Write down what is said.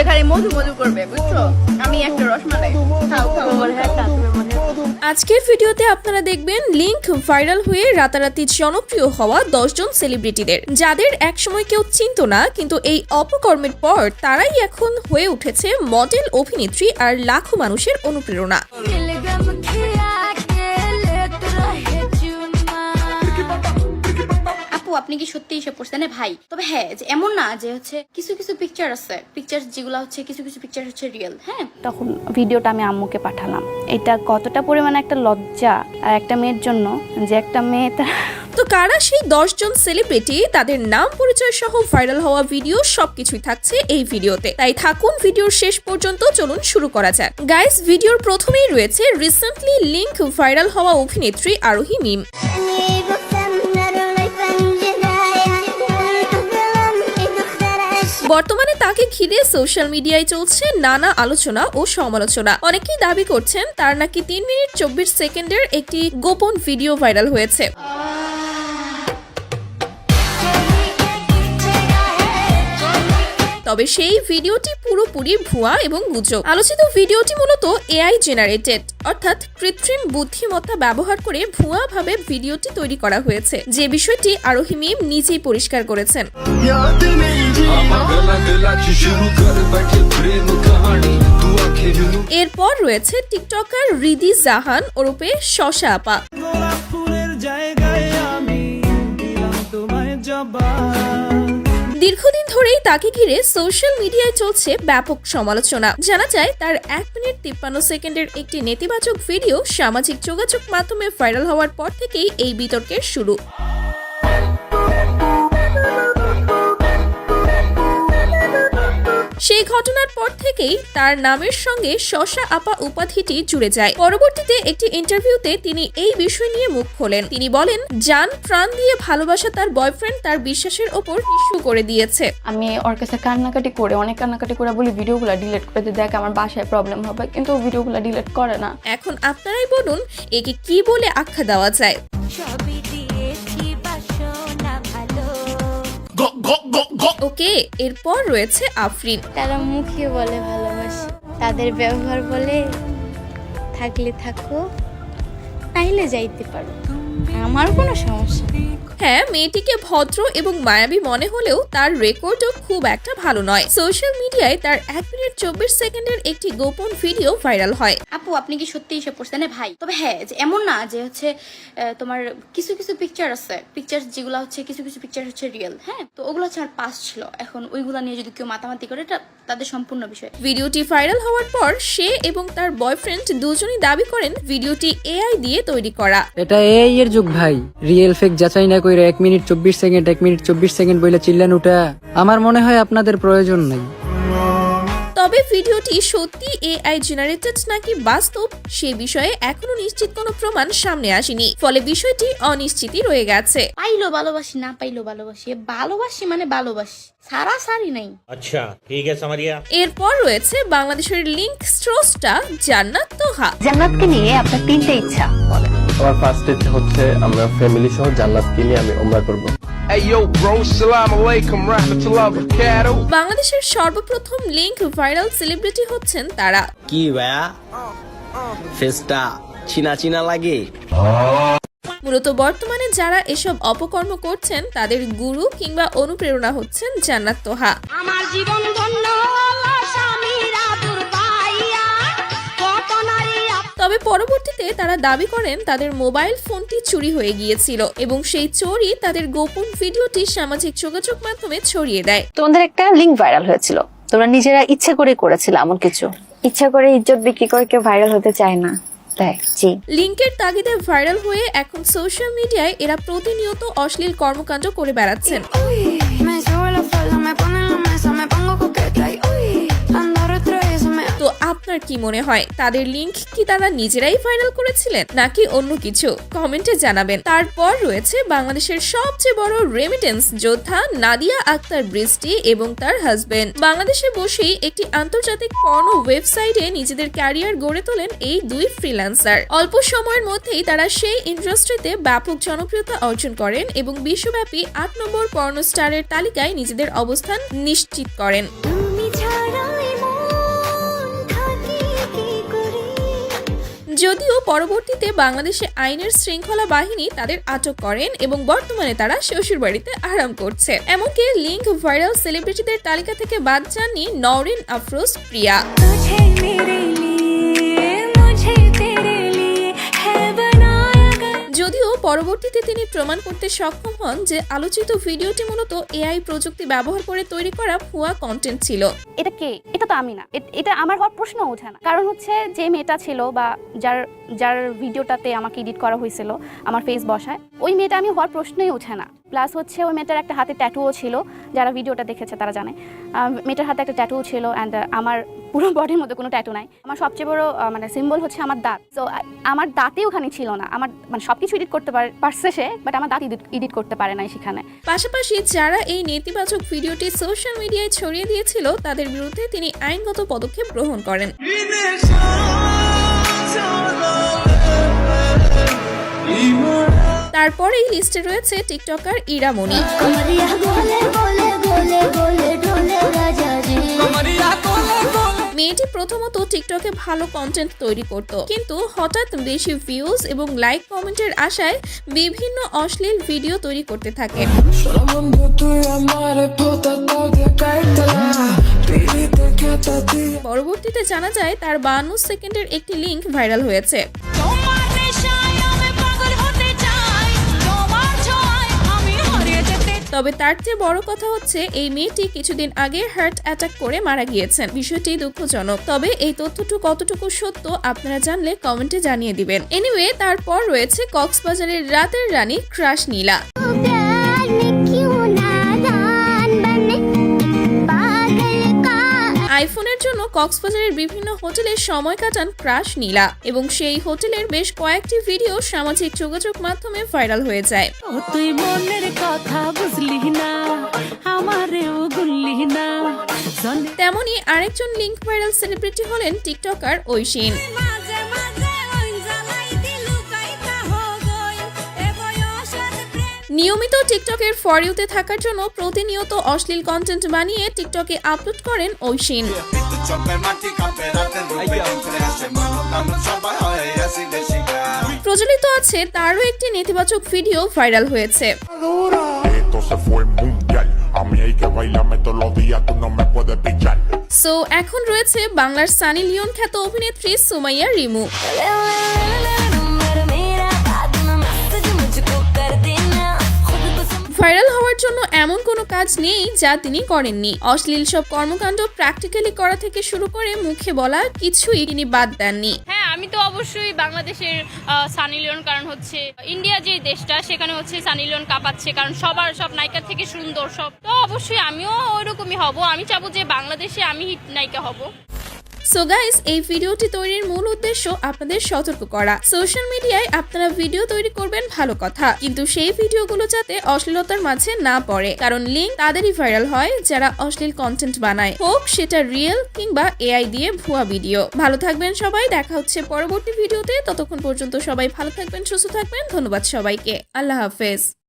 খালি মধু মধু করবে, বুঝছো? আমি একটা রসমালাই খাও খাও। আজকের ভিডিওতে আপনারা দেখবেন লিংক ভাইরাল হয়ে রাতারাতি জনপ্রিয় হওয়া 10 জন সেলিব্রিটিদের, যাদের একসময় কেউ চিনত না, কিন্তু এই অপকর্মের পর তারাই এখন হয়ে উঠেছে মডেল, অভিনেত্রী আর লাখো মানুষের অনুপ্রেরণা। আপনি কি সত্যি এসব করছেন ভাই? তবে হ্যাঁ, যে এমন না যে হচ্ছে কিছু কিছু পিকচার আছে, পিকচার যেগুলো হচ্ছে কিছু কিছু পিকচার হচ্ছে রিয়েল। হ্যাঁ, তখন ভিডিওটা আমি আম্মুকে পাঠালাম। এটা কতটা পরিমাণে একটা লজ্জা আর একটা মেয়ের জন্য, যে একটা মেয়ে তো কারা সেই 10 জন সেলিব্রিটি, তাদের নাম, পরিচয় সহ ভাইরাল হওয়া ভিডিও সবকিছুই থাকছে এই ভিডিওতে, তাই থাকুন ভিডিওর শেষ পর্যন্ত। চলুন শুরু করা যাক। গাইস, ভিডিওর প্রথমেই রয়েছে রিসেন্টলি লিংক ভাইরাল হওয়া অভিনেত্রী আরোহী মিম। বর্তমানে তাকে ঘিরে সোশ্যাল মিডিয়ায় চলছে নানা আলোচনা ও সমালোচনা। অনেকেই দাবি করছেন তার নাকি 3 মিনিট 24 সেকেন্ডের একটি গোপন ভিডিও ভাইরাল হয়েছে। তবে সেই ভিডিওটি পুরোপুরি ভুয়া এবং গুজব। আলোচিত ভিডিওটি মূলত এআই জেনারেটেড, অর্থাৎ কৃত্রিম বুদ্ধিমত্তা ব্যবহার করে ভুয়াভাবে ভিডিওটি তৈরি করা হয়েছে, যে বিষয়টি আরোহী মিম নিজেই পরিষ্কার করেছেন। এরপর রয়েছে টিকটকার রিদি জাহান ওরফে শশা আপা। দীর্ঘদিন ধরেই তাকে ঘিরে সোশ্যাল মিডিয়ায় চলছে ব্যাপক সমালোচনা। জানা যায় তার 1 মিনিট 53 সেকেন্ডের একটি নেতিবাচক ভিডিও সামাজিক যোগাযোগ মাধ্যমে ভাইরাল হওয়ার পর থেকেই এই বিতর্কের শুরু। সেই ঘটনার পর থেকেই তার নামের সঙ্গে শশা আপা উপাধিটি জুড়ে যায়। পরবর্তীতে একটি ইন্টারভিউতে তিনি এই বিষয় নিয়ে মুখ খোলেন। তিনি বলেন, জান প্রাণ দিয়ে ভালোবাসা তার বয়ফ্রেন্ড তার বিশ্বাসের ওপর ইস্যু করে দিয়েছে। আমি ওর কাছে অনেক কান্নাকাটি করে বলি ভিডিওগুলো ডিলিট করে দিতে, দেখ আমার বাসায় প্রবলেম হবে, কিন্তু ও ভিডিওগুলো ডিলিট করে না। এখন আপনারাই বলুন একে কি বলে আখ্যা দেওয়া যায়? ওকে, এরপর রয়েছে আফরিন। তারা মুখে বলে ভালোবাসি, তাদের ব্যবহার বলে থাকলে থাকো, নাইলে যাইতে পারো, আমার কোনো সমস্যা নেই। হ্যাঁ, মেয়েটিকে ভদ্র এবং মায়াবী মনে হলেও তার রেকর্ডও খুব একটা ভালো নয়। সোশ্যাল মিডিয়ায় তার 1 মিনিট 24 সেকেন্ডের একটি গোপন ভিডিও ভাইরাল হয়। আপনি কি সত্যি এসব করছেন ভাই? তবে হ্যাঁ, যে এমন না যে হচ্ছে তোমার কিছু কিছু পিকচার আছে, পিকচার যেগুলো হচ্ছে কিছু কিছু পিকচার হচ্ছে রিয়েল। হ্যাঁ, তো ওগুলো হচ্ছে আমার পাস ছিল, এখন ওইগুলো নিয়ে যদি কেউ মাতামাতি করে এটা তাদের সম্পূর্ণ বিষয়। ভিডিওটি ভাইরাল হওয়ার পর সে এবং তার বয়ফ্রেন্ড দুজনই দাবি করেন ভিডিওটি এআই দিয়ে তৈরি করা। এটা এআই এর যুগ ভাই, রিয়েল ফেক যাচাই না কইরা 1 মিনিট 24 সেকেন্ড বইলা চিল্লান ওটা আমার মনে হয় আপনাদের প্রয়োজন নাই। তবে ভিডিওটি সত্যি এআই জেনারেটেড নাকি বাস্তব সে বিষয়ে এখনো নিশ্চিত কোনো প্রমাণ সামনে আসেনি, ফলে বিষয়টি অনিশ্চিতই রয়ে গেছে। পাইলো ভালোবাসি, না পাইলো ভালোবাসি, ভালোবাসি মানে ভালোবাসি, সারা সারি নাই। আচ্ছা ঠিক আছে সামারিয়া। এরপর রয়েছে বাংলাদেশের লিংক স্রষ্টা জান্নাত তোহা। জান্নাতকে নিয়ে আপনার 3টা ইচ্ছা বলেন। আমার ফার্স্ট ইচ্ছা হচ্ছে আমরা ফ্যামিলি সহ জান্নাতকে নিয়ে আমি উমরা করব। বাংলাদেশের সর্বপ্রথম লিংক ভাইরাল সেলিব্রিটি হচ্ছেন তারা। কি ভাইয়া, ফেসটা চিনা চিনা লাগে। মূলত বর্তমানে যারা এসব অপকর্ম করছেন তাদের গুরু কিংবা অনুপ্রেরণা হচ্ছেন জান্নাত তোহা। আমার জীবন ধন্য তবে পরবর্তীতে তারা দাবি করেন তাদের মোবাইল ফোনটি চুরি হয়ে গিয়েছিল এবং সেই চোরই তাদের গোপন ভিডিওটি সামাজিক যোগাযোগ মাধ্যমে ছড়িয়ে দেয়। তোমাদের একটা লিংক ভাইরাল হয়েছিল, তোমরা নিজেরা ইচ্ছে করে করেছিল এমন কিছু? ইচ্ছা করে ইজ্জত বিক্রি করে কেউ ভাইরাল হতে চায় না। লিংকের তাগিদে ভাইরাল হয়ে এখন সোশ্যাল মিডিয়ায় এরা প্রতিনিয়ত অশ্লীল কর্মকাণ্ড করে বেড়াচ্ছেন। তো আপনার কি মনে হয় তাদের লিংক কি তারা নিজেরাই ভাইরাল করেছিলেন নাকি অন্য কিছু? কমেন্টে জানাবেন। তারপর রয়েছে বাংলাদেশের সবচেয়ে বড় রেমিটেন্স যোদ্ধা নাদিয়া আক্তার বৃষ্টি এবং তার হাজবেন্ড। বাংলাদেশে বসেই একটি আন্তর্জাতিক পর্নো ওয়েবসাইটে নিজেদের ক্যারিয়ার গড়ে তোলেন এই দুই ফ্রিল্যান্সার। অল্প সময়ের মধ্যেই তারা সেই ইন্ডাস্ট্রিতে ব্যাপক জনপ্রিয়তা অর্জন করেন এবং বিশ্বব্যাপী 8 নম্বর পর্নো স্টারের তালিকায় নিজেদের অবস্থান নিশ্চিত করেন। যদিও পরবর্তীতে বাংলাদেশে আইনের শৃঙ্খলা বাহিনী তাদের আটক করেন এবং বর্তমানে তারা শ্বশুরবাড়িতে আরাম করছে। এমনকি লিঙ্ক ভাইরাল সেলিব্রিটিদের তালিকা থেকে বাদ যাননি নওরিন আফরোজ প্রিয়া। যদিও পরবর্তীতে তিনি প্রমাণ করতে সক্ষম হন যে আলোচিত ভিডিওটি মূলত এআই প্রযুক্তি ব্যবহার করে তৈরি করা ভুয়া কন্টেন্ট ছিল। এটা কে? এটা তো আমি না, এটা আমার হওয়ার প্রশ্ন ওঠে না। কারণ হচ্ছে যে মেয়েটা ছিল বা যার ভিডিওটাতে আমাকে এডিট করা হয়েছিল আমার ফেস বসায়, ওই মেয়েটা আমি হওয়ার প্রশ্নই ওঠে না। প্লাস হচ্ছে ওই মেয়েটার একটা হাতে ট্যাটুও ছিল, যারা ভিডিওটা দেখেছে তারা জানে মেয়েটার হাতে একটা ট্যাটুও ছিল। অ্যান্ড আমার পুরো বডির মধ্যে কোনো ট্যাটু নাই। আমার সবচেয়ে বড় মানে সিম্বল হচ্ছে আমার দাঁত। তো আমার দাঁতই ওখানে ছিল না। আমার মানে সবকিছু এডিট করতে পারছে সে, বাট আমার দাঁত এডিট করতে পারে না সেখানে। পাশাপাশি যারা এই নেতিবাচক ভিডিওটি সোশ্যাল মিডিয়ায় ছড়িয়ে দিয়েছিল তাদের বিরুদ্ধে তিনি আইনগত পদক্ষেপ গ্রহণ করেন। তারপরেই লিস্টে রয়েছে টিকটকার ইরামনি। মেয়েটি প্রথমত টিকটকে ভালো কন্টেন্ট তৈরি করত, কিন্তু হঠাৎ বেশি ভিউজ এবং লাইক কমেন্টের আশায় বিভিন্ন অশ্লীল ভিডিও তৈরি করতে থাকে। পরবর্তীতে জানা যায় তার 52 সেকেন্ডের একটি লিংক ভাইরাল হয়েছে। তবে তার চেয়ে বড় কথা হচ্ছে এই মেয়েটি কিছুদিন আগে হার্ট অ্যাটাক করে মারা গিয়েছেন। বিষয়টি দুঃখজনক, তবে এই তথ্যটি কতটুকু সত্য আপনারা জানলে কমেন্টে জানিয়ে দিবেন। এনিওয়ে, তারপর রয়েছে কক্সবাজারের রাতের রানী ক্রাশ নীলা। আইফোনের জন্য কক্সবাজারের বিভিন্ন হোটেলে সময় কাটান ক্রাশ নীলা এবং সেই হোটেলের বেশ কয়েকটি ভিডিও সামাজিক যোগাযোগ মাধ্যমে ভাইরাল হয়ে যায়। তুই মনের কথা বুঝলি না, আমারেও গুনলি না। তেমনি আরেকজন লিংক ভাইরাল সেলিব্রিটি হলেন টিকটকার ঐশিন। নিয়মিত টিকটকের ফর ইউতে থাকার জন্য প্রতিনিয়ত অশ্লীল কন্টেন্ট বানিয়ে টিকটকে আপলোড করেন ঐশিন। প্রচলিত আছে তারও একটি নেতিবাচক ভিডিও ভাইরাল হয়েছে। সো এখন রয়েছে বাংলার সানি লিওন খ্যাত অভিনেত্রী সুমাইয়া রিমু। ভাইরাল হওয়ার জন্য এমন কোনো কাজ নেই যা তিনি করেননি। অশ্লীল সব কর্মকাণ্ড প্র্যাকটিক্যালি করা থেকে শুরু করে মুখে বলা কিছুই তিনি বাদ দেননি। হ্যাঁ, আমি তো অবশ্যই বাংলাদেশের সানি লিওন, কারণ হচ্ছে ইন্ডিয়া যে দেশটা সেখানে হচ্ছে সানি লিওন কাঁপাচ্ছে, কারণ সব নায়িকা থেকে সুন্দর সব। তো অবশ্যই আমিও ওইরকমই হব। আমি চাবো যে বাংলাদেশে আমি হিট নায়িকা হব। সো গাইস, এই ভিডিওটি তৈরির মূল উদ্দেশ্য আপনাদের সতর্ক করা। সোশ্যাল মিডিয়ায় আপনারা ভিডিও তৈরি করবেন ভালো কথা, কিন্তু সেই ভিডিওগুলো যাতে অশ্লীলতার মাঝে না পড়ে, কারণ লিঙ্ক তাদেরই ভাইরাল হয় যারা অশ্লীল কন্টেন্ট বানায়, হোক সেটা রিয়েল কিংবা এআই দিয়ে ভুয়া ভিডিও। ভালো থাকবেন সবাই, দেখা হচ্ছে পরবর্তী ভিডিওতে। ততক্ষণ পর্যন্ত সবাই ভালো থাকবেন, সুস্থ থাকবেন। ধন্যবাদ সবাইকে, আল্লাহ হাফেজ।